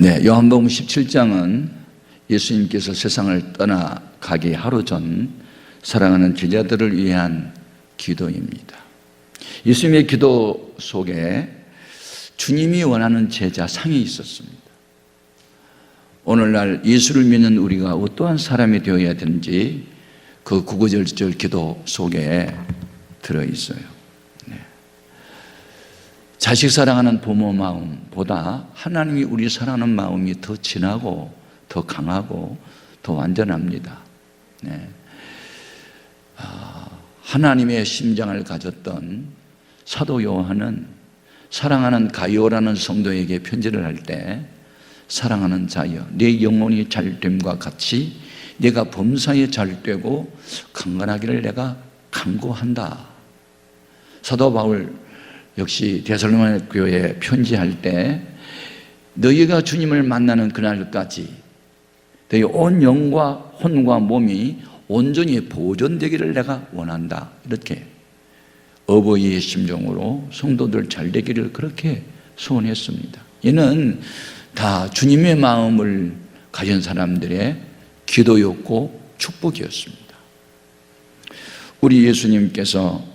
네, 요한복음 17장은 예수님께서 세상을 떠나가기 하루 전 사랑하는 제자들을 위한 기도입니다. 예수님의 기도 속에 주님이 원하는 제자상이 있었습니다. 오늘날 예수를 믿는 우리가 어떠한 사람이 되어야 되는지 그 구구절절 기도 속에 들어있어요. 자식 사랑하는 부모 마음보다 하나님이 우리 사랑하는 마음이 더 진하고 더 강하고 더 완전합니다. 하나님의 심장을 가졌던 사도 요한은 사랑하는 가이오라는 성도에게 편지를 할 때 사랑하는 자여 내 영혼이 잘됨과 같이 내가 범사에 잘되고 강건하기를 내가 간구한다. 사도 바울 역시 데살로니가 교회에 편지할 때 너희가 주님을 만나는 그날까지 너희 온 영과 혼과 몸이 온전히 보존되기를 내가 원한다. 이렇게 어버이의 심정으로 성도들 잘 되기를 그렇게 소원했습니다. 이는 다 주님의 마음을 가진 사람들의 기도였고 축복이었습니다. 우리 예수님께서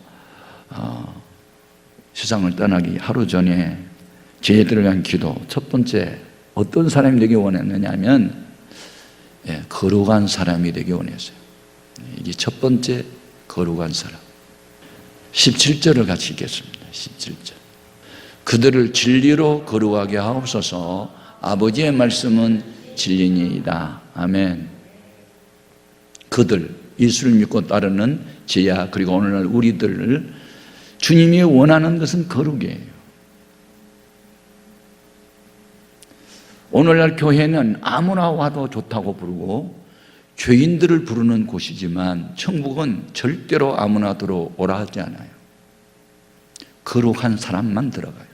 세상을 떠나기 하루 전에 제자들을 위한 기도 첫 번째 어떤 사람이 되기 원했느냐 하면 거룩한 사람이 되기 원했어요. 이게 첫 번째 거룩한 사람. 17절을 같이 읽겠습니다. 17절. 그들을 진리로 거룩하게 하옵소서. 아버지의 말씀은 진리니이다. 아멘. 그들, 예수를 믿고 따르는 제자 그리고 오늘날 우리들을 주님이 원하는 것은 거룩이에요. 오늘날 교회는 아무나 와도 좋다고 부르고 죄인들을 부르는 곳이지만 천국은 절대로 아무나 들어오라 하지 않아요. 거룩한 사람만 들어가요.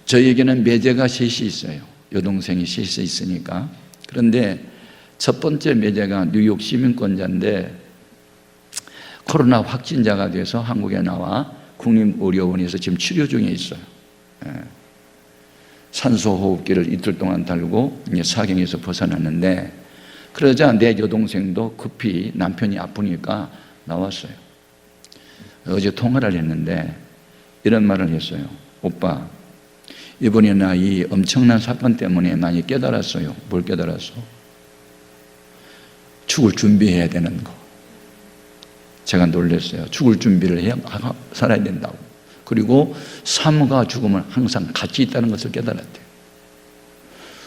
저에게는 매제가 셋이 있어요. 여동생이 셋이 있으니까. 그런데 첫 번째 매제가 뉴욕 시민권자인데 코로나 확진자가 돼서 한국에 나와 국립의료원에서 지금 치료 중에 있어요. 산소호흡기를 이틀 동안 달고 이제 사경에서 벗어났는데 그러자 내 여동생도 급히 남편이 아프니까 나왔어요. 어제 통화를 했는데 이런 말을 했어요. 오빠, 이번에 나 이 엄청난 사건 때문에 많이 깨달았어요. 뭘 깨달았어? 죽을 준비해야 되는 거. 제가 놀랐어요. 죽을 준비를 해야 살아야 된다고. 그리고 삶과 죽음은 항상 같이 있다는 것을 깨달았대요.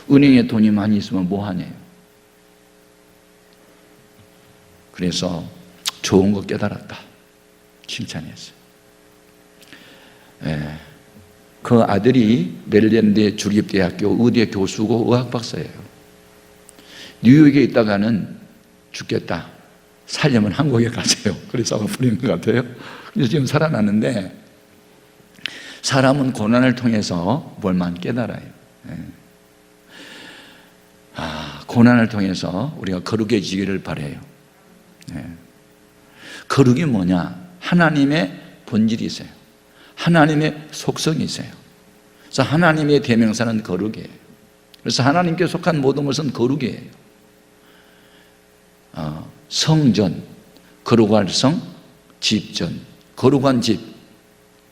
은행에 돈이 많이 있으면 뭐 하냐요. 그래서 좋은 거 깨달았다. 칭찬했어요. 그 아들이 메릴랜드 주립대학교 의대 교수고 의학 박사예요. 뉴욕에 있다가는 죽겠다. 살려면 한국에 가세요. 그래서 아마 부린 것 같아요. 그래서 지금 살아났는데 사람은 고난을 통해서 뭘만 깨달아요. 고난을 통해서 우리가 거룩해지기를 바라요. 거룩이 뭐냐? 하나님의 본질이 있어요. 하나님의 속성이 있어요. 그래서 하나님의 대명사는 거룩이에요. 그래서 하나님께 속한 모든 것은 거룩이에요. 성전, 거룩할 성, 집전, 거룩한 집,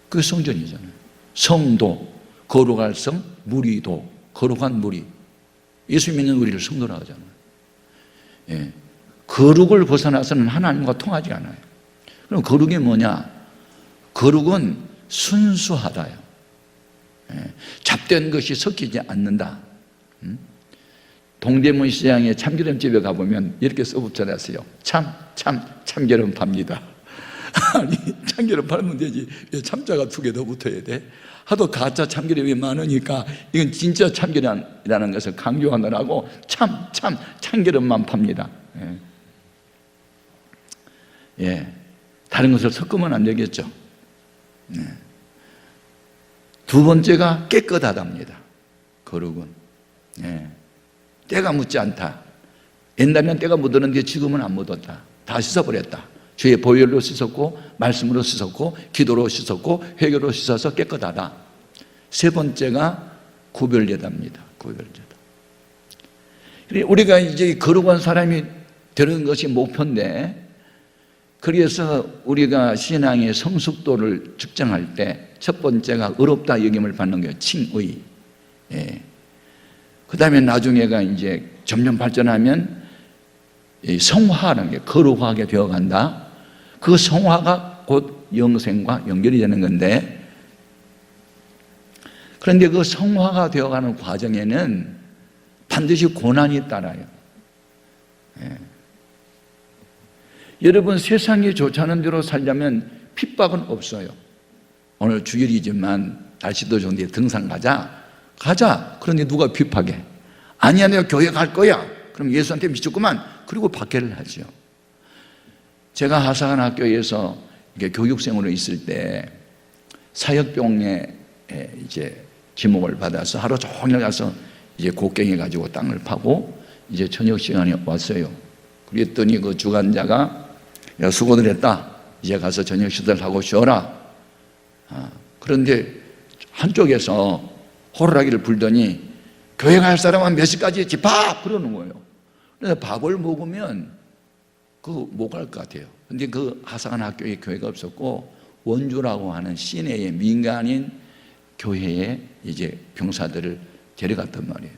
그게 성전이잖아요. 성도, 거룩할 성, 무리도, 거룩한 무리. 예수 믿는 우리를 성도라 하잖아요. 거룩을 벗어나서는 하나님과 통하지 않아요. 그럼 거룩이 뭐냐? 거룩은 순수하다요. 잡된 것이 섞이지 않는다. 동대문 시장에 참기름집에 가보면 이렇게 써붙여놨어요. 참기름 팝니다. 아니, 참기름 팔면 되지. 왜 참자가 2개 더 붙어야 돼? 하도 가짜 참기름이 많으니까 이건 진짜 참기름이라는 것을 강조하느라고 참기름만 팝니다. 다른 것을 섞으면 안 되겠죠. 두 번째가 깨끗하답니다. 거룩은. 때가 묻지 않다. 옛날에는 때가 묻었는데 지금은 안 묻었다. 다 씻어버렸다. 주의 보혈로 씻었고 말씀으로 씻었고 기도로 씻었고 회개로 씻어서 깨끗하다. 세 번째가 구별제답니다. 구별제다. 우리가 이제 거룩한 사람이 되는 것이 목표인데, 그래서 우리가 신앙의 성숙도를 측정할 때 첫 번째가 의롭다 여김을 받는 거예요. 칭의. 예. 그 다음에 나중에가 이제 점점 발전하면 성화라는 게 거룩하게 되어간다. 그 성화가 곧 영생과 연결이 되는 건데, 그런데 그 성화가 되어가는 과정에는 반드시 고난이 따라요. 예. 여러분, 세상이 좋지 않은 대로 살려면 핍박은 없어요. 오늘 주일이지만 날씨도 좋은데 등산 가자. 그런데 누가 핍박해? 아니야, 내가 교회 갈 거야. 그럼 예수한테 미쳤구만. 그리고 박해를 하죠. 제가 하사관 학교에서 교육생으로 있을 때 사역병에 이제 지목을 받아서 하루 종일 가서 이제 곡괭이 가지고 땅을 파고 이제 저녁 시간에 왔어요. 그랬더니 그 주관자가, 야, 수고들 했다. 이제 가서 저녁 식사를 하고 쉬어라. 그런데 한쪽에서 호루라기를 불더니 교회 갈 사람은 몇 시까지 했지? 밥! 그러는 거예요. 그래서 밥을 먹으면 못 갈 것 같아요. 근데 그 하사관 학교에 교회가 없었고 원주라고 하는 시내의 민간인 교회에 이제 병사들을 데려갔단 말이에요.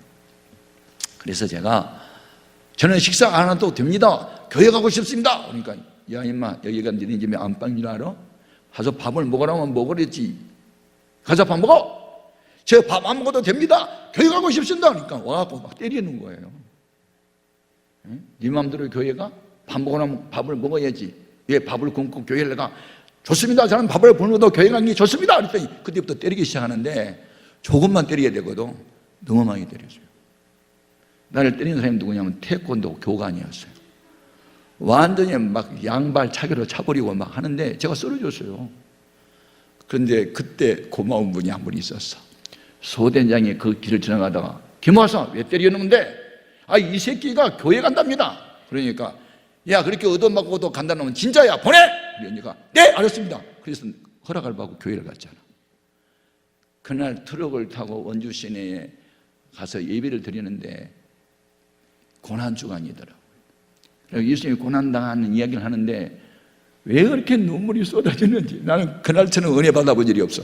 그래서 저는 식사 안 해도 됩니다. 교회 가고 싶습니다. 그러니까, 야, 임마, 여기가 너네 집에 안방인 줄 알아? 가서 밥을 먹으라면 먹으랬지. 가서 밥 먹어. 저 밥 안 먹어도 됩니다. 교회 가고 싶습니다. 그러니까 와갖고 막 때리는 거예요. 네 맘대로 교회가 밥 먹으라면 밥을 먹어야지. 왜 밥을 굶고 교회를 가? 좋습니다. 저는 밥을 굶어도 교회 가는 게 좋습니다. 그랬더니 그때부터 때리기 시작하는데, 조금만 때려야 되거든. 너무 많이 때렸어요. 나를 때리는 사람이 누구냐면 태권도 교관이었어요. 완전히 막 양발 차기로 차버리고 막 하는데 제가 쓰러졌어요. 그런데 그때 고마운 분이 한 분 있었어. 소대장이 그 길을 지나가다가, 김화사 왜 때리는 건데? 이 새끼가 교회 간답니다. 그러니까, 야, 그렇게 얻어맞고도 간다는 진짜야, 보내! 그러니까, 네, 알았습니다. 그래서 허락을 받고 교회를 갔잖아. 그날 트럭을 타고 원주 시내에 가서 예배를 드리는데 고난주간이더라고요. 예수님이 고난당하는 이야기를 하는데 왜 그렇게 눈물이 쏟아지는지 나는 그날처럼 은혜 받아본 일이 없어.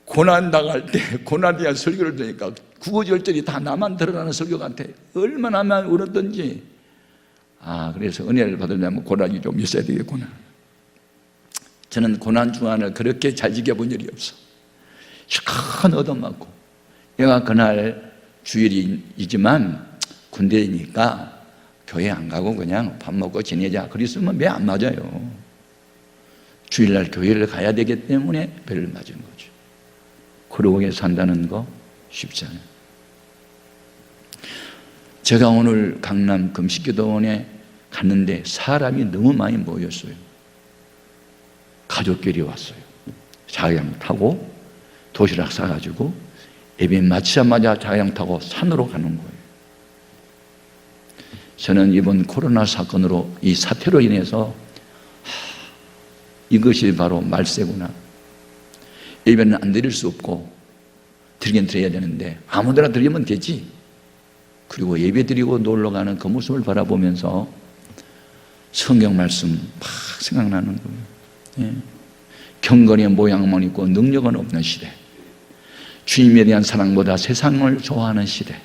고난당할 때 고난에 대한 설교를 들으니까 구구절절이 다 나만 드러나는 설교 같아. 얼마나 울었던지. 그래서 은혜를 받으려면 고난이 좀 있어야 되겠구나. 저는 고난주간을 그렇게 잘 지켜본 일이 없어. 큰 얻어맞고, 얘가 그날 주일이지만 군대니까 교회 안 가고 그냥 밥 먹고 지내자. 그랬으면 매 안 맞아요. 주일날 교회를 가야 되기 때문에 배를 맞은 거죠. 거룩하게 산다는 거 쉽지 않아요. 제가 오늘 강남 금식기도원에 갔는데 사람이 너무 많이 모였어요. 가족끼리 왔어요. 자가용 타고 도시락 싸가지고 예배 마치자마자 자가용 타고 산으로 가는 거예요. 저는 이번 코로나 사건으로, 이 사태로 인해서 이것이 바로 말세구나. 예배는 안 드릴 수 없고 드리긴 드려야 되는데 아무데나 드리면 되지. 그리고 예배 드리고 놀러가는 그 모습을 바라보면서 성경 말씀 막 생각나는 거예요. 예. 경건의 모양만 있고 능력은 없는 시대, 주님에 대한 사랑보다 세상을 좋아하는 시대,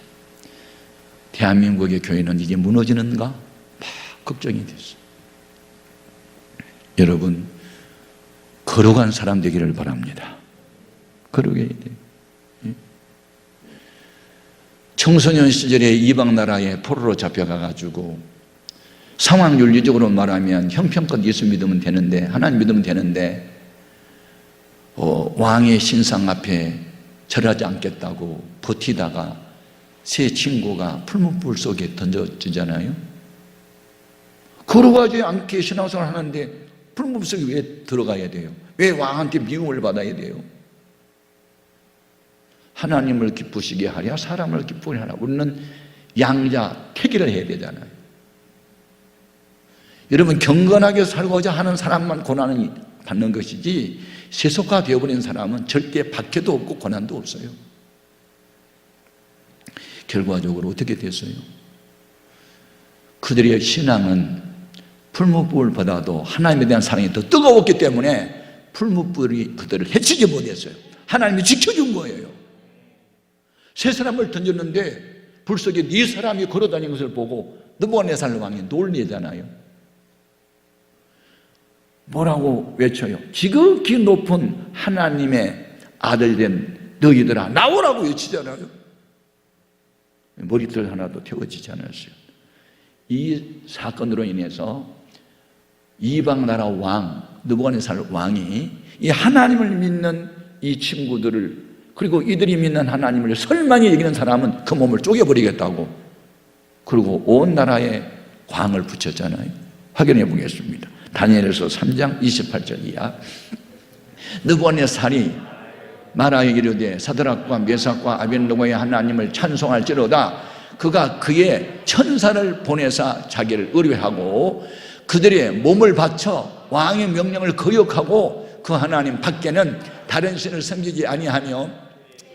대한민국의 교회는 이제 무너지는가? 막 걱정이 됐어요. 여러분, 거룩한 사람 되기를 바랍니다. 거룩해야 돼요. 청소년 시절에 이방 나라에 포로로 잡혀가가지고 상황 윤리적으로 말하면 형편껏 예수 믿으면 되는데, 하나님 믿으면 되는데 왕의 신상 앞에 절하지 않겠다고 버티다가 세 친구가 풀무불 속에 던져지잖아요. 걸어가지 않게 신앙생활 하는데 풀무불 속에 왜 들어가야 돼요? 왜 왕한테 미움을 받아야 돼요? 하나님을 기쁘시게 하랴 사람을 기쁘게 하라. 우리는 양자 택일을 해야 되잖아요. 여러분, 경건하게 살고자 하는 사람만 고난이 받는 것이지, 세속화 되어버린 사람은 절대 박해도 없고 고난도 없어요. 결과적으로 어떻게 됐어요? 그들의 신앙은 풀무불보다도 하나님에 대한 사랑이 더 뜨거웠기 때문에 풀무불이 그들을 해치지 못했어요. 하나님이 지켜준 거예요. 세 사람을 던졌는데 불 속에 네 사람이 걸어다니는 것을 보고 느부갓네살 왕이 놀리잖아요. 뭐라고 외쳐요? 지극히 높은 하나님의 아들된 너희들아 나오라고 외치잖아요. 머리털 하나도 태워지지 않았어요. 이 사건으로 인해서 이방 나라 왕 느부갓네살 왕이 이 하나님을 믿는 이 친구들을, 그리고 이들이 믿는 하나님을 설만히 여기는 사람은 그 몸을 쪼개버리겠다고, 그리고 온 나라에 광을 붙였잖아요. 확인해 보겠습니다. 다니엘서 3장 28절 이하. 느부갓네살이 말하여 이르되 사드락과 메삭과 아벳느고의 하나님을 찬송할지로다. 그가 그의 천사를 보내사 자기를 의뢰하고 그들의 몸을 바쳐 왕의 명령을 거역하고 그 하나님 밖에는 다른 신을 섬기지 아니하며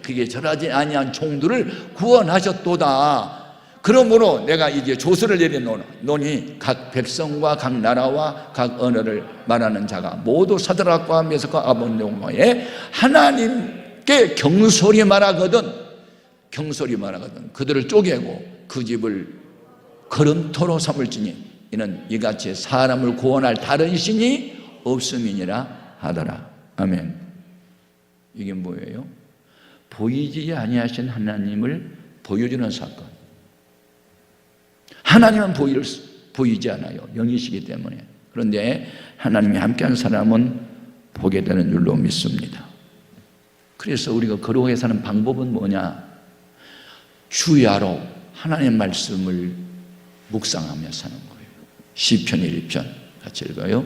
그게 절하지 아니한 종들을 구원하셨도다. 그러므로 내가 이제 조서를 내려노니 각 백성과 각 나라와 각 언어를 말하는 자가 모두 사드락과 메삭과 아벳느고의 하나님께 경솔히 말하거든 그들을 쪼개고 그 집을 거름토로 삼을지니 이는 이같이 사람을 구원할 다른 신이 없음이니라 하더라. 아멘. 이게 뭐예요? 보이지 아니하신 하나님을 보여주는 사건. 하나님은 보이지 않아요. 영이시기 때문에. 그런데 하나님이 함께한 사람은 보게 되는 줄로 믿습니다. 그래서 우리가 거룩하게 사는 방법은 뭐냐? 주야로 하나님의 말씀을 묵상하며 사는 거예요. 시편 1편 같이 읽어요.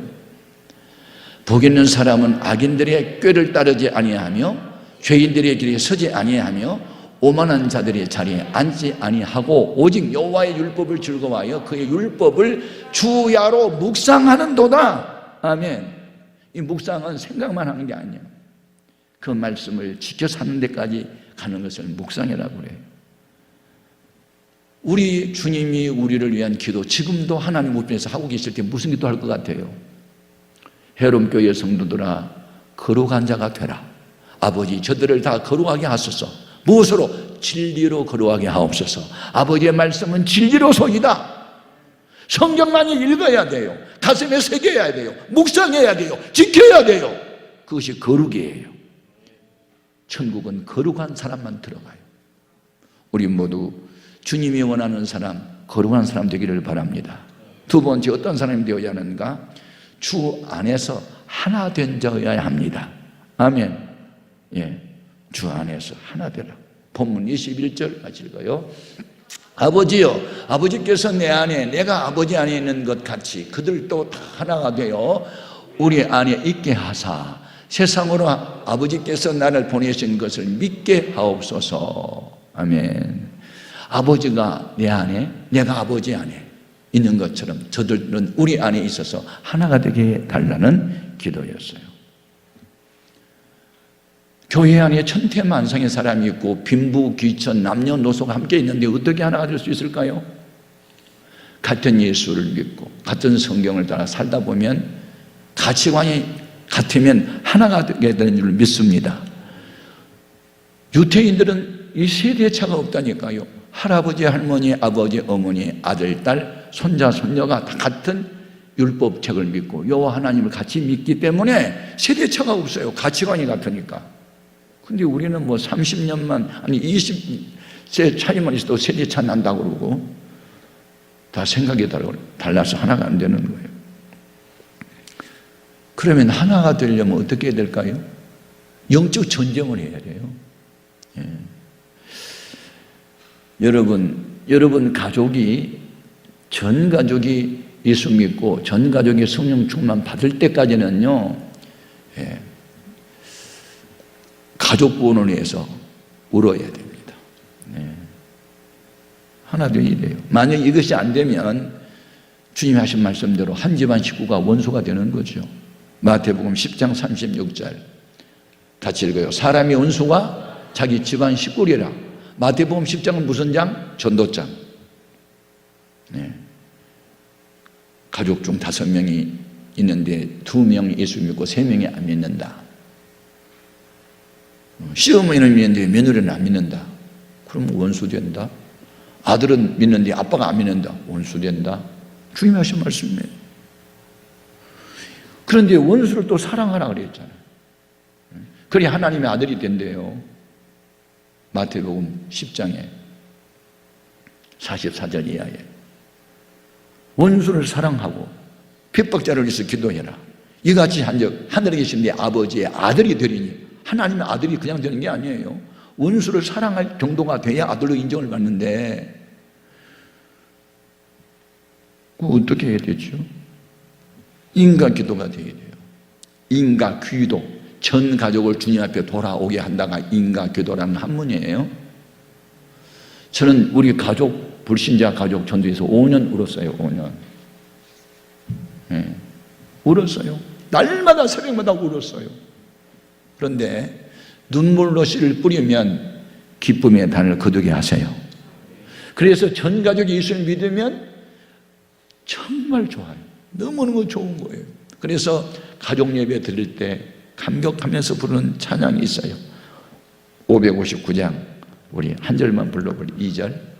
복 있는 사람은 악인들의 꾀를 따르지 아니하며 죄인들의 길에 서지 아니하며 오만한 자들의 자리에 앉지 아니하고 오직 여호와의 율법을 즐거워하여 그의 율법을 주야로 묵상하는도다. 아멘. 이 묵상은 생각만 하는 게 아니에요. 그 말씀을 지켜 사는 데까지 가는 것을 묵상이라고 그래요. 우리 주님이 우리를 위한 기도 지금도 하나님 우편에서 하고 계실 때 무슨 기도할 것 같아요? 헤롬교회 성도들아 거룩한 자가 되라. 아버지 저들을 다 거룩하게 하소서. 무엇으로? 진리로 거룩하게 하옵소서. 아버지의 말씀은 진리로 소이다. 성경 많이 읽어야 돼요. 가슴에 새겨야 돼요. 묵상해야 돼요. 지켜야 돼요. 그것이 거룩이에요. 천국은 거룩한 사람만 들어가요. 우리 모두 주님이 원하는 사람, 거룩한 사람 되기를 바랍니다. 두 번째, 어떤 사람이 되어야 하는가? 주 안에서 하나 된 자여야 합니다. 아멘. 예, 주 안에서 하나 되라. 본문 21절 같이 읽어요. 아버지여, 아버지께서 내 안에 내가 아버지 안에 있는 것 같이 그들도 다 하나가 되어 우리 안에 있게 하사 세상으로 아버지께서 나를 보내신 것을 믿게 하옵소서. 아멘. 아버지가 내 안에, 내가 아버지 안에 있는 것처럼 저들은 우리 안에 있어서 하나가 되게 달라는 기도였어요. 교회 안에 천태만상의 사람이 있고 빈부, 귀천, 남녀노소가 함께 있는데 어떻게 하나가 될 수 있을까요? 같은 예수를 믿고 같은 성경을 따라 살다 보면 가치관이 같으면 하나가 되게 되는 줄 믿습니다. 유태인들은 이 세대의 차가 없다니까요. 할아버지, 할머니, 아버지, 어머니, 아들, 딸, 손자, 손녀가 다 같은 율법책을 믿고 여호와 하나님을 같이 믿기 때문에 세대차가 없어요. 가치관이 같으니까. 근데 우리는 뭐 30년만 아니 20세 차이만 있어도 세대차 난다고 그러고 다 생각이 달라서 하나가 안 되는 거예요. 그러면 하나가 되려면 어떻게 해야 될까요? 영적 전쟁을 해야 돼요. 예. 여러분 가족이 전 가족이 예수 믿고 전 가족이 성령 충만 받을 때까지는요, 예, 가족 구원을 위해서 울어야 됩니다. 네. 하나 되어야 돼요. 만약 이것이 안 되면 주님이 하신 말씀대로 한 집안 식구가 원수가 되는 거죠. 마태복음 10장 36절 같이 읽어요. 사람이 원수가 자기 집안 식구리라. 마태복음 10장은 무슨 장? 전도장. 네. 가족 중 5명이 있는데 2명이 예수 믿고 3명이 안 믿는다. 시어머니는 믿는데 며느리는 안 믿는다. 그럼 원수 된다. 아들은 믿는데 아빠가 안 믿는다. 원수 된다. 주님이 하신 말씀이에요. 그런데 원수를 또 사랑하라 그랬잖아요. 그래야 하나님의 아들이 된대요. 마태복음 10장에 44절 이하에 원수를 사랑하고 핍박자를 위해서 기도해라. 이같이 한적 하늘에 계신 네 아버지의 아들이 되리니. 하나님의 아들이 그냥 되는 게 아니에요. 원수를 사랑할 정도가 돼야 아들로 인정을 받는데 그거 어떻게 해야 되죠? 인가 기도가 되어야 돼요. 인가 기도. 전 가족을 주님 앞에 돌아오게 한다가 인가 기도라는 한문이에요. 저는 우리 가족, 불신자 가족 전도에서 5년 울었어요. 5년. 네. 울었어요. 날마다 새벽마다 울었어요. 그런데 눈물로 씨를 뿌리면 기쁨의 단을 거두게 하세요. 그래서 전 가족이 예수를 믿으면 정말 좋아요. 너무너무 좋은 거예요. 그래서 가족 예배 드릴 때 감격하면서 부르는 찬양이 있어요. 559장 우리 한 절만 불러볼 2절.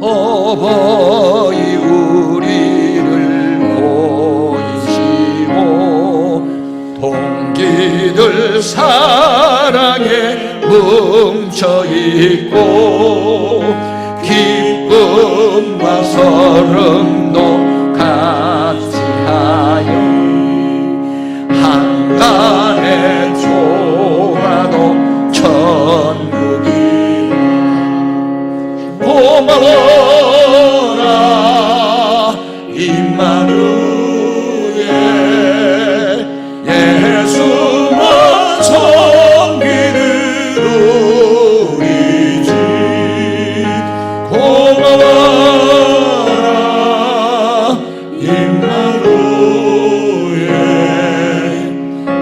어버이 우리를 보이시고 동기들 사랑에 뭉쳐있고 기쁨과 설렘도 같이하여 한간의 조화도 천국이 고마워라 임마누엘 예수만 섬기는 우리 집 고마워라 임마누엘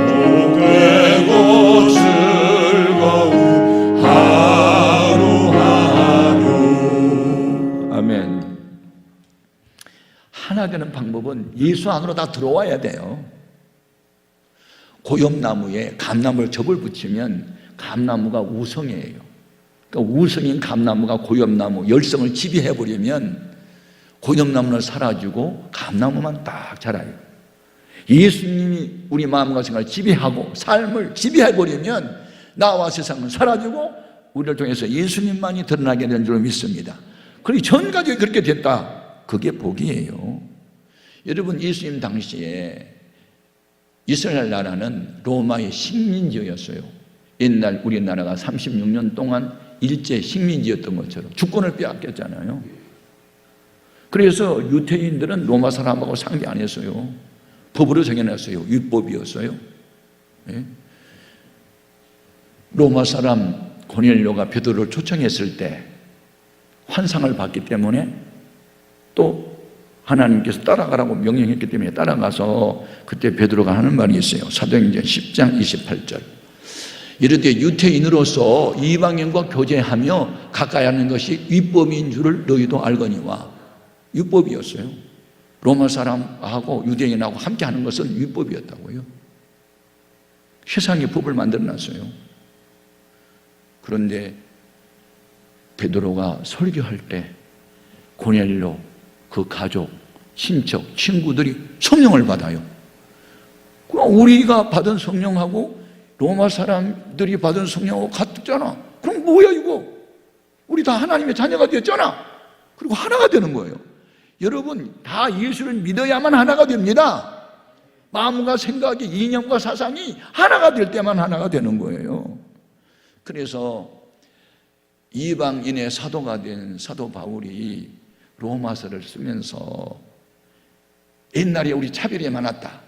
복되고 즐거운 하루하루. 아멘. 하나 되는 방법은 예수 안으로 다 들어와야 돼요. 고엽나무에 감나무를 접을 붙이면 감나무가 우성이에요. 그러니까 우성인 감나무가 고엽나무 열성을 지배해버리면 고엽나무는 사라지고 감나무만 딱 자라요. 예수님이 우리 마음과 생각을 지배하고 삶을 지배해버리면 나와 세상은 사라지고 우리를 통해서 예수님만이 드러나게 되는 줄 믿습니다. 그리고 전 가족이 그렇게 됐다. 그게 복이에요. 여러분, 예수님 당시에 이스라엘 나라는 로마의 식민지였어요. 옛날 우리나라가 36년 동안 일제 식민지였던 것처럼 주권을 빼앗겼잖아요. 그래서 유태인들은 로마 사람하고 상대 안 했어요. 법으로 정해놨어요. 율법이었어요. 네? 로마 사람 고넬료가 베드로를 초청했을 때 환상을 봤기 때문에 또 하나님께서 따라가라고 명령했기 때문에 따라가서 그때 베드로가 하는 말이 있어요. 사도행전 10장 28절. 이르되 유태인으로서 이방인과 교제하며 가까이 하는 것이 율법인 줄을 너희도 알거니와. 율법이었어요. 로마 사람하고 유대인하고 함께 하는 것은 율법이었다고요. 세상에 법을 만들어놨어요. 그런데 베드로가 설교할 때 고넬료 그 가족, 친척, 친구들이 성령을 받아요. 그럼 우리가 받은 성령하고 로마 사람들이 받은 성령하고 같잖아. 그럼 뭐야 이거? 우리 다 하나님의 자녀가 되었잖아. 그리고 하나가 되는 거예요. 여러분, 다 예수를 믿어야만 하나가 됩니다. 마음과 생각이, 이념과 사상이 하나가 될 때만 하나가 되는 거예요. 그래서 이방인의 사도가 된 사도 바울이 로마서를 쓰면서 옛날에 우리 차별이 많았다.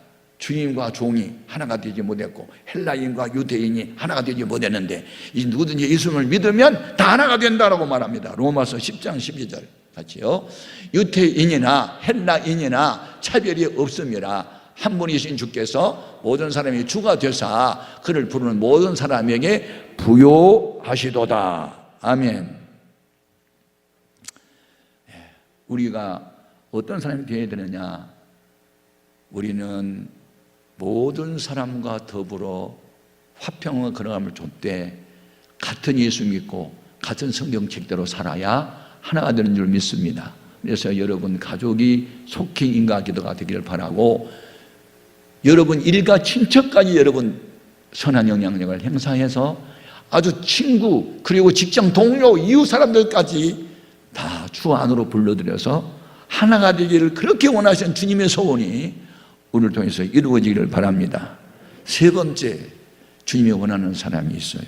주님과 종이 하나가 되지 못했고 헬라인과 유대인이 하나가 되지 못했는데 이 누구든지 예수님을 믿으면 다 하나가 된다라고 말합니다. 로마서 10장 12절 같이요. 유대인이나 헬라인이나 차별이 없음이라 한 분이신 주께서 모든 사람이 주가 되사 그를 부르는 모든 사람에게 부요하시도다. 아멘. 우리가 어떤 사람이 되어야 되느냐? 우리는 모든 사람과 더불어 화평을 걸어가며 줬대 같은 예수 믿고 같은 성경책대로 살아야 하나가 되는 줄 믿습니다. 그래서 여러분 가족이 속히 인과 기도가 되기를 바라고 여러분 일가 친척까지 여러분 선한 영향력을 행사해서 아주 친구 그리고 직장 동료 이웃 사람들까지 다 주 안으로 불러들여서 하나가 되기를 그렇게 원하시는 주님의 소원이 우리를 통해서 이루어지기를 바랍니다. 세 번째, 주님이 원하는 사람이 있어요.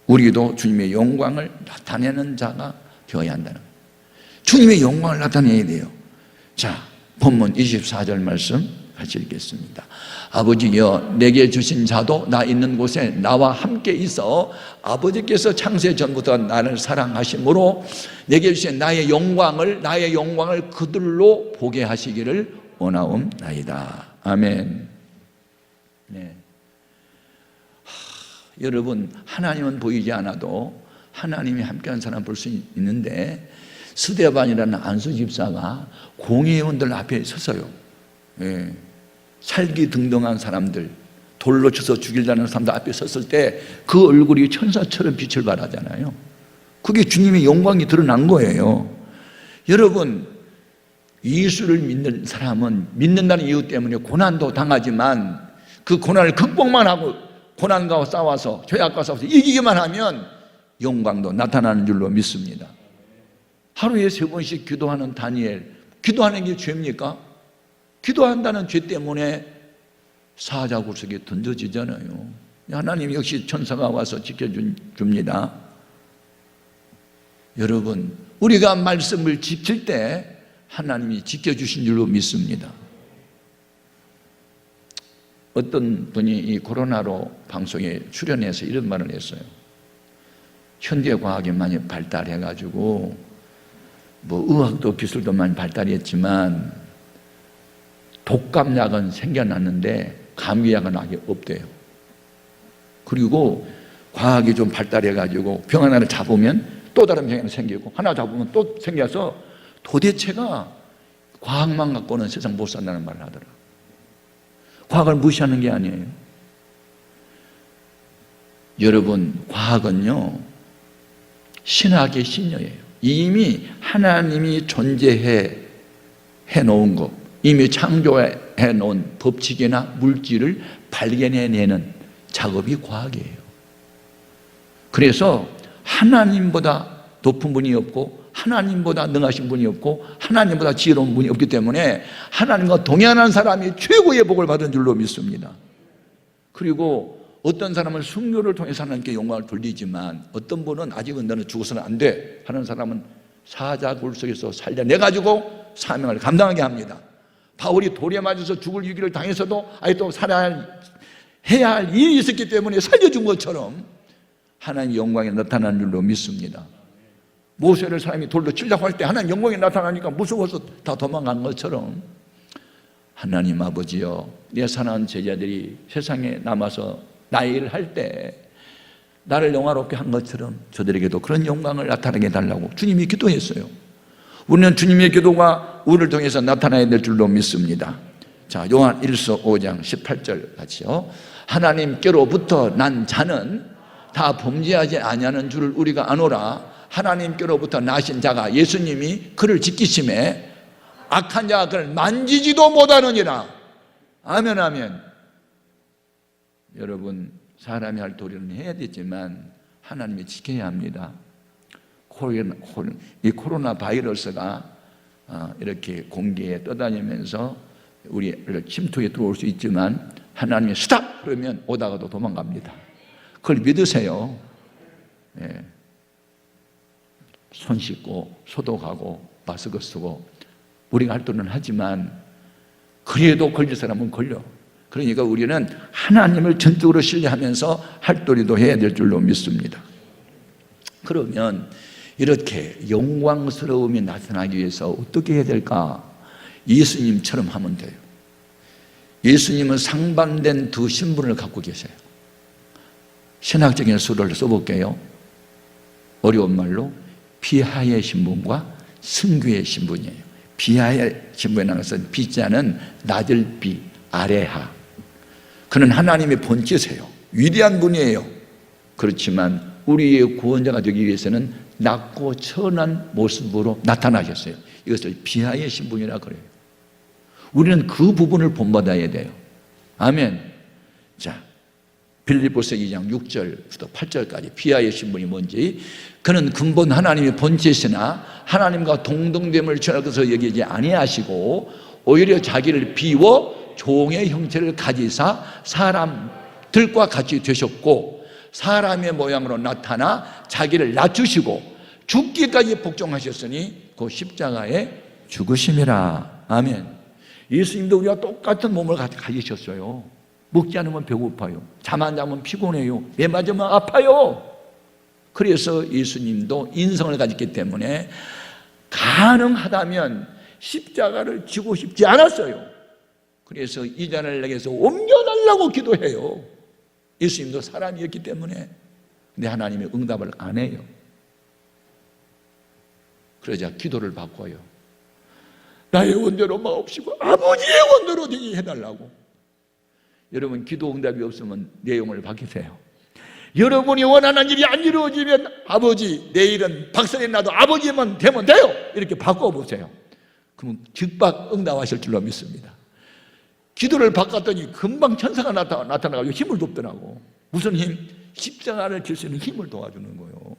우리도 주님의 영광을 나타내는 자가 되어야 한다는 거예요. 주님의 영광을 나타내야 돼요. 자, 본문 24절 말씀 같이 읽겠습니다. 아버지여 내게 주신 자도 나 있는 곳에 나와 함께 있어 아버지께서 창세 전부터 나를 사랑하심으로 내게 주신 나의 영광을 그들로 보게 하시기를 원하옵나이다. 아멘. 네. 여러분 하나님은 보이지 않아도 하나님이 함께한 사람 볼 수 있는데 스데반이라는 안수 집사가 공회원들 앞에 섰어요. 예. 살기 등등한 사람들, 돌로 쳐서 죽이려는 사람들 앞에 섰을 때 그 얼굴이 천사처럼 빛을 발하잖아요. 그게 주님의 영광이 드러난 거예요. 여러분 예수를 믿는 사람은 믿는다는 이유 때문에 고난도 당하지만 그 고난을 극복만 하고 고난과 싸워서 죄악과 싸워서 이기기만 하면 영광도 나타나는 줄로 믿습니다. 하루에 3번씩 기도하는 다니엘, 기도하는 게 죄입니까? 기도한다는 죄 때문에 사자굴 속에 던져지잖아요. 하나님 역시 천사가 와서 지켜줍니다. 여러분 우리가 말씀을 지킬 때 하나님이 지켜주신 줄로 믿습니다. 어떤 분이 이 코로나로 방송에 출연해서 이런 말을 했어요. 현대과학이 많이 발달해가지고 뭐 의학도 기술도 많이 발달했지만 독감약은 생겨났는데 감기약은 아직 없대요. 그리고 과학이 좀 발달해가지고 병 하나를 잡으면 또 다른 병이 생기고 하나 잡으면 또 생겨서 도대체가 과학만 갖고는 세상 못 산다는 말을 하더라. 과학을 무시하는 게 아니에요. 여러분 과학은요 신학의 신녀예요. 이미 하나님이 존재해 놓은 것, 이미 창조해 놓은 법칙이나 물질을 발견해내는 작업이 과학이에요. 그래서 하나님보다 높은 분이 없고 하나님보다 능하신 분이 없고 하나님보다 지혜로운 분이 없기 때문에 하나님과 동행하는 사람이 최고의 복을 받은 줄로 믿습니다. 그리고 어떤 사람은 순교를 통해서 하나님께 영광을 돌리지만 어떤 분은 아직은 너는 죽어서는 안 돼 하는 사람은 사자굴 속에서 살려내가지고 사명을 감당하게 합니다. 바울이 돌에 맞아서 죽을 위기를 당해서도 아예 또 해야 할 일이 있었기 때문에 살려준 것처럼 하나님의 영광이 나타나는 줄로 믿습니다. 모세를 사람이 돌로 치려고 할 때 하나님 영광이 나타나니까 무서워서 다 도망간 것처럼 하나님 아버지여 내 사랑하는 제자들이 세상에 남아서 나일을 할 때 나를 영화롭게 한 것처럼 저들에게도 그런 영광을 나타나게 해달라고 주님이 기도했어요. 우리는 주님의 기도가 우리를 통해서 나타나야 될 줄로 믿습니다. 자, 요한 1서 5장 18절 같이요. 하나님께로부터 난 자는 다 범죄하지 아니하는 줄을 우리가 아노라. 하나님께로부터 나신 자가 예수님이 그를 지키심에 악한 자가 그를 만지지도 못하느니라. 아멘 아멘. 여러분 사람이 할 도리는 해야 되지만 하나님이 지켜야 합니다. 이 코로나 바이러스가 이렇게 공기에 떠다니면서 우리를 침투에 들어올 수 있지만 하나님이 스탑! 그러면 오다가도 도망갑니다. 그걸 믿으세요. 예. 손 씻고 소독하고 마스크 쓰고 우리가 할 도리는 하지만 그래도 걸릴 사람은 걸려. 그러니까 우리는 하나님을 전적으로 신뢰하면서 할도리도 해야 될 줄로 믿습니다. 그러면 이렇게 영광스러움이 나타나기 위해서 어떻게 해야 될까? 예수님처럼 하면 돼요. 예수님은 상반된 두 신분을 갖고 계세요. 신학적인 수를 써볼게요. 어려운 말로 비하의 신분과 승귀의 신분이에요. 비하의 신분이라는 것은 비자는 낮을 비, 아래하. 그는 하나님의 본체세요. 위대한 분이에요. 그렇지만 우리의 구원자가 되기 위해서는 낮고 천한 모습으로 나타나셨어요. 이것을 비하의 신분이라 그래요. 우리는 그 부분을 본받아야 돼요. 아멘. 자, 빌립보서 2장 6절부터 8절까지 비하의 신분이 뭔지, 그는 근본 하나님의 본체시나 하나님과 동등됨을 취할 것을 여기지 아니하시고 오히려 자기를 비워 종의 형체를 가지사 사람들과 같이 되셨고 사람의 모양으로 나타나 자기를 낮추시고 죽기까지 복종하셨으니 그 십자가에 죽으심이라. 아멘. 예수님도 우리와 똑같은 몸을 가지셨어요. 먹지 않으면 배고파요. 잠 안 자면 피곤해요. 매 맞으면 아파요. 그래서 예수님도 인성을 가졌기 때문에 가능하다면 십자가를 지고 싶지 않았어요. 그래서 이 잔을 내게서 옮겨달라고 기도해요. 예수님도 사람이었기 때문에. 근데 하나님이 응답을 안 해요. 그러자 기도를 바꿔요. 나의 원대로 마옵시고 아버지의 원대로 되게 해달라고. 여러분, 기도 응답이 없으면 내용을 바뀌세요. 여러분이 원하는 일이 안 이루어지면 아버지, 내일은 박살이 나도 아버지만 되면 돼요. 이렇게 바꿔보세요. 그러면 즉각 응답하실 줄로 믿습니다. 기도를 바꿨더니 금방 천사가 나타나가지고 힘을 돕더라고. 무슨 힘? 십자가를 질 수 있는 힘을 도와주는 거예요.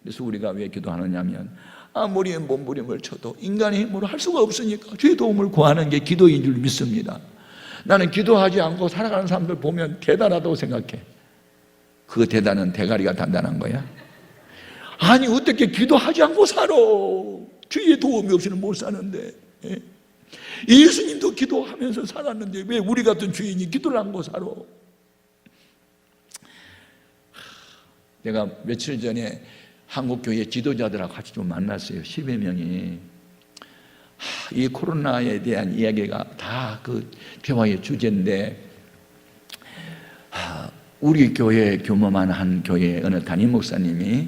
그래서 우리가 왜 기도하느냐면 아무리 몸부림을 쳐도 인간의 힘으로 할 수가 없으니까 주의 도움을 구하는 게 기도인 줄 믿습니다. 나는 기도하지 않고 살아가는 사람들 보면 대단하다고 생각해. 그 대단한 대가리가 단단한 거야? 아니, 어떻게 기도하지 않고 살아? 주의 도움이 없이는 못 사는데. 예수님도 기도하면서 살았는데 왜 우리 같은 주인이 기도를 안 하고 살아? 내가 며칠 전에 한국교회 지도자들하고 같이 좀 만났어요. 10여 명이. 이 코로나에 대한 이야기가 다 그 대화의 주제인데, 우리 교회 규모만 한 교회 어느 담임 목사님이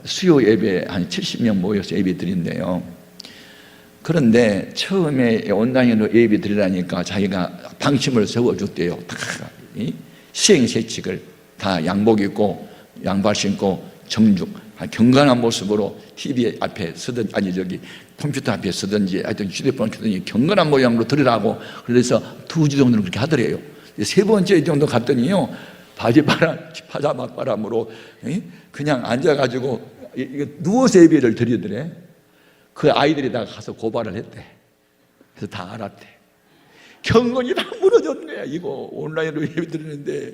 수요 예배 한 70명 모여서 예배 드린대요. 그런데 처음에 온라인으로 예배 드리라니까 자기가 방침을 세워줬대요. 다 시행세칙을 다 양복 입고 양발 신고 정중 경건한 모습으로 TV 앞에 서든지 아니 컴퓨터 앞에 서든지 하여튼 휴대폰을 켜더니 경건한 모양으로 들으라고. 그래서 2주 정도는 그렇게 하더래요. 세 번째 정도 갔더니요, 파자마 바람으로 그냥 앉아가지고 누워서 예배를 드리더래. 그 아이들이 다 가서 고발을 했대. 그래서 다 알았대. 경건이 다 무너졌네. 이거 온라인으로 예배 드리는데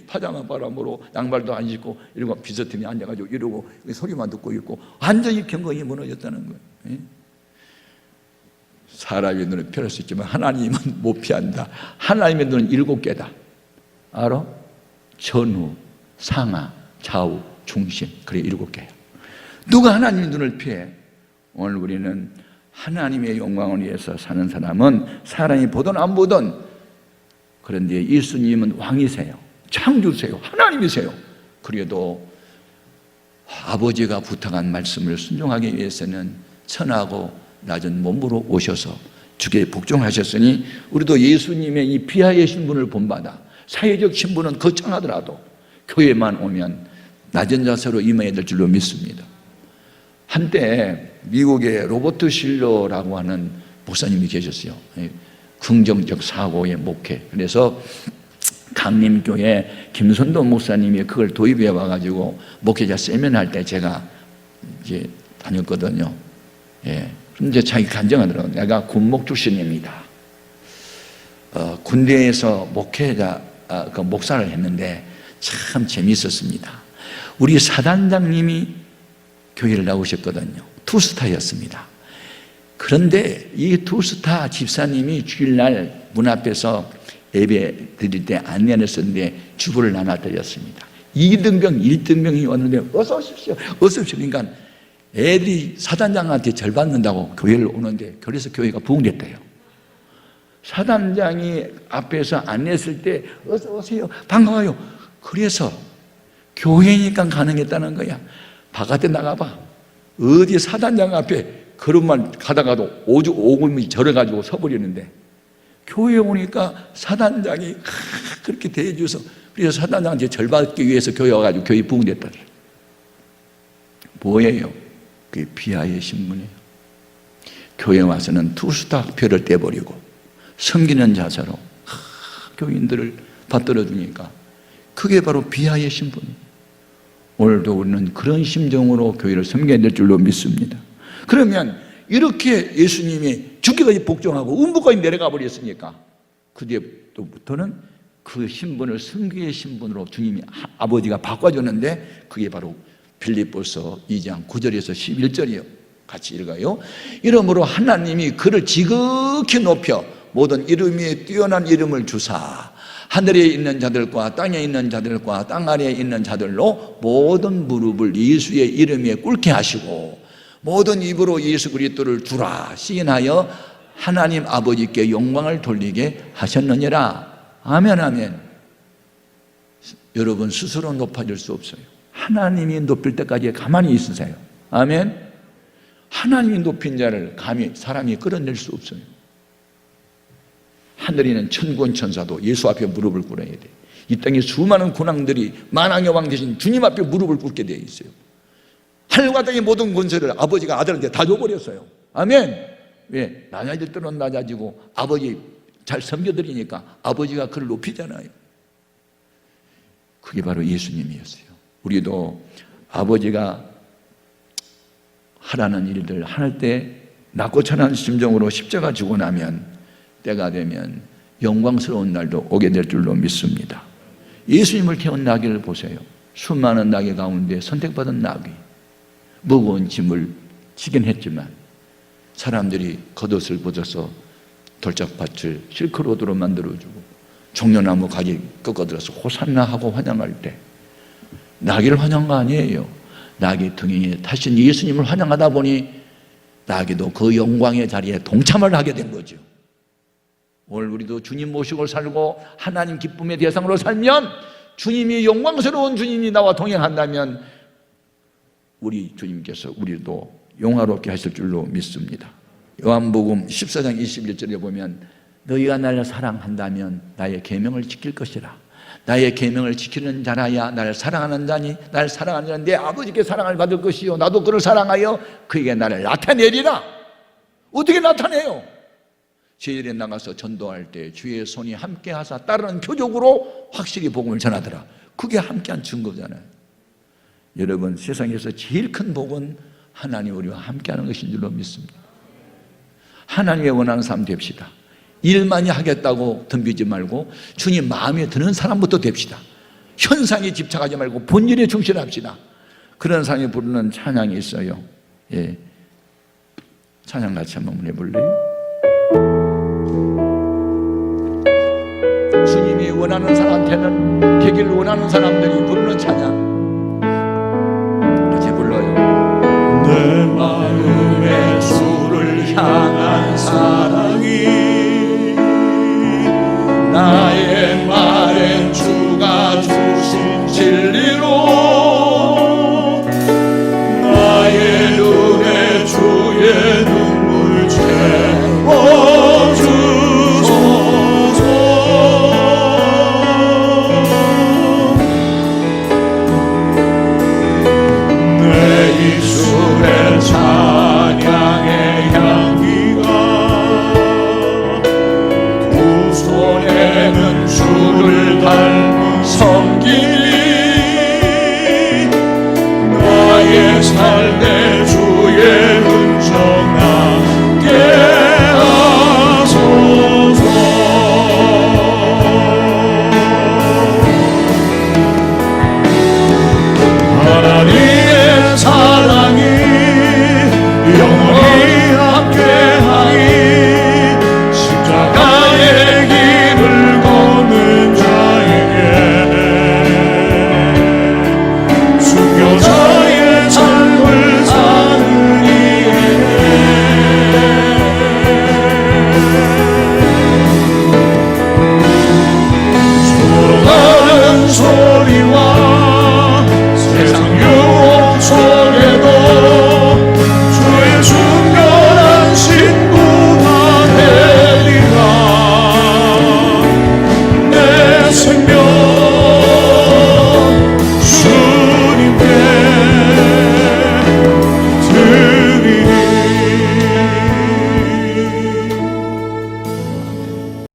파자마 바람으로 양발도 안 신고 이러고 비서팀이 앉아가지고 이러고 소리만 듣고 있고 완전히 경건이 무너졌다는 거예요. 사람의 눈은 피할 수 있지만 하나님은 못 피한다. 하나님의 눈은 7개다. 알아? 전후, 상하, 좌우, 중심. 그래 7개야. 누가 하나님의 눈을 피해? 오늘 우리는 하나님의 영광을 위해서 사는 사람은 사람이 보든 안 보든, 그런데 예수님은 왕이세요. 창조세요. 하나님이세요. 그래도 아버지가 부탁한 말씀을 순종하기 위해서는 천하고 낮은 몸으로 오셔서 주께 복종하셨으니 우리도 예수님의 이 비하의 신분을 본받아 사회적 신분은 거창하더라도 교회만 오면 낮은 자세로 임해야 될 줄로 믿습니다. 한때 미국의 로버트 실러라고 하는 목사님이 계셨어요. 긍정적 사고의 목회. 그래서 강림교회 김선도 목사님이 그걸 도입해 와가지고 목회자 세미나할 때 제가 이제 다녔거든요. 그런데 자기 간증하더라고요. 내가 군목 출신입니다. 군대에서 목회자, 그 목사를 했는데 참 재미있었습니다. 우리 사단장님이 교회를 나오셨거든요. 투스타였습니다. 그런데 이 투스타 집사님이 주일날 문 앞에서 예배 드릴 때 안내를 썼는데 주보를 나눠 드렸습니다. 2등병, 1등병이 왔는데 어서 오십시오. 어서 오십시오. 그러니까 애들이 사단장한테 절 받는다고 교회를 오는데 그래서 교회가 부흥됐대요. 사단장이 앞에서 안내했을 때 어서 오세요. 반가워요. 그래서 교회니까 가능했다는 거야. 바깥에 나가봐. 어디 사단장 앞에 걸음만 가다가도 오금이 절어가지고 서버리는데 교회에 오니까 사단장이 그렇게 대해줘서 그래서 사단장한테 절 받기 위해서 교회 와가지고 교회 부흥됐다. 뭐예요? 그게 비하의 신분이에요. 교회 와서는 투스타표를 떼버리고 섬기는 자세로 교인들을 받들어 주니까 그게 바로 비하의 신분이에요. 오늘도 우리는 그런 심정으로 교회를 섬겨야 될 줄로 믿습니다. 그러면 이렇게 예수님이 죽기까지 복종하고 음부까지 내려가 버렸으니까 그때부터는 그 신분을 섬기의 신분으로 주님이 아버지가 바꿔줬는데 그게 바로 빌립보서 2장 9절에서 11절이요. 같이 읽어요. 이러므로 하나님이 그를 지극히 높여 모든 이름 위에 뛰어난 이름을 주사 하늘에 있는 자들과 땅에 있는 자들과 땅 아래에 있는 자들로 모든 무릎을 예수의 이름 위에 꿇게 하시고 모든 입으로 예수 그리스도를 주라 시인하여 하나님 아버지께 영광을 돌리게 하셨느니라. 아멘 아멘. 여러분 스스로 높아질 수 없어요. 하나님이 높일 때까지 가만히 있으세요. 아멘. 하나님이 높인 자를 감히 사람이 끌어낼 수 없어요. 하늘에 있는 천군 천사도 예수 앞에 무릎을 꿇어야 돼. 이 땅에 수많은 군왕들이 만왕의 왕 대신 주님 앞에 무릎을 꿇게 되어 있어요. 하늘과 땅의 모든 권세를 아버지가 아들한테 다 줘버렸어요. 아멘. 왜? 낮아질 때는 낮아지고 아버지 잘 섬겨드리니까 아버지가 그를 높이잖아요. 그게 바로 예수님이었어요. 우리도 아버지가 하라는 일들 할 때 낮고 천한 심정으로 십자가 지고 나면 때가 되면 영광스러운 날도 오게 될 줄로 믿습니다. 예수님을 태운 나귀를 보세요. 수많은 나귀 가운데 선택받은 나귀, 무거운 짐을 지긴 했지만 사람들이 겉옷을 벗어서 돌짝밭을 실크로드로 만들어주고 종려나무 가지 꺾어들어서 호산나 하고 환영할 때 나귀를 환영한 거 아니에요. 나귀 등에 타신 예수님을 환영하다 보니 나귀도 그 영광의 자리에 동참을 하게 된 거죠. 오늘 우리도 주님 모시고 살고 하나님 기쁨의 대상으로 살면 주님이 영광스러운 주님이 나와 동행한다면 우리 주님께서 우리도 영화롭게 하실 줄로 믿습니다. 요한복음 14장 21절에 보면 너희가 나를 사랑한다면 나의 계명을 지킬 것이라. 나의 계명을 지키는 자라야 나를 사랑하는 자니 나를 사랑하는 자는 내 아버지께 사랑을 받을 것이요 나도 그를 사랑하여 그에게 나를 나타내리라. 어떻게 나타내요? 제일에 나가서 전도할 때 주의 손이 함께 하사 따르는 표적으로 확실히 복음을 전하더라. 그게 함께한 증거잖아요. 여러분 세상에서 제일 큰 복은 하나님 우리와 함께하는 것인 줄로 믿습니다. 하나님의 원하는 사람 됩시다. 일 많이 하겠다고 덤비지 말고 주님 마음에 드는 사람부터 됩시다. 현상에 집착하지 말고 본질에 충실합시다. 그런 사람이 부르는 찬양이 있어요. 예, 찬양 같이 한번 해볼래요? 주님이 원하는 사람한테는 되기를 원하는 사람들이 부르는 찬양 같이 불러요. 내 마음에 주를 향한 사랑이 나